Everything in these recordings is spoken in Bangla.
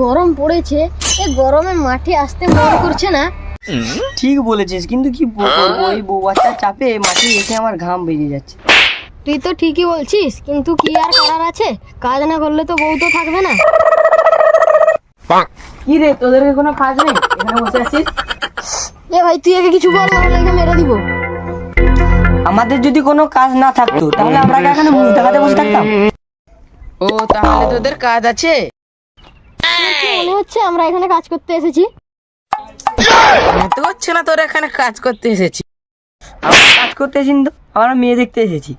গরম পড়েছে, এই গরমে মাঠে আসতে মন করছে না। ঠিক বলেছিস, কিন্তু কি করবো, ওই বউ বাচ্চার চাপে মাঠে এসে আমার ঘাম বেরিয়ে যাচ্ছে। তুই তো ঠিকই বলছিস, কিন্তু কি আর করার আছে, কাজ না করলে তো বউ তো থাকবে না। কি রে, তোদেরকে কোনো কাজ নেই, এখানে বসে আছিস? এ ভাই তুই আগে কিছু বল, না হলে মেরে দিব। আমাদের যদি কোনো কাজ না থাকতো তাহলে আমরা কি এখানে মুখ দেখাতে বসে থাকতাম? ও তাহলে তোদের কাজ আছে? মনে হচ্ছে আমরা এখানে কাজ করতে এসেছি। মনে তো হচ্ছে না তোরা এখানে কাজ করতে এসেছি। আমরা কাজ করতে এসেছি তো, আমরা মেয়ে দেখতে এসেছি।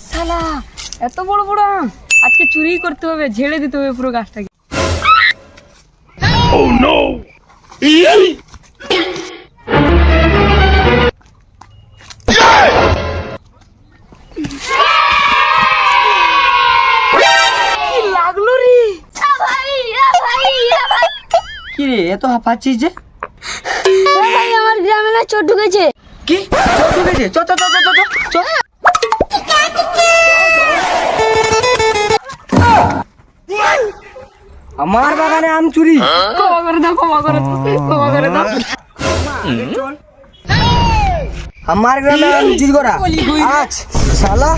শালা এত বড় বড় আম, আজকে চুরি করতে হবে, ঝেড়ে দিতে হবে পুরো গাছটাকে। কি লাগলো রে? কি রে এত হাঁপাচ্ছিস যে? ভাই আমার গ্রামে না চোর ঢুকেছে। কি চোর ঢুকেছে? চ চ চ চ চ চ। আমার বাগানে আম চুরি? ক্ষমা করে দাও, ক্ষমা করে দাও, ক্ষমা করে দাও। চল আমার গ্রামে আম চুরি করা আজ শালা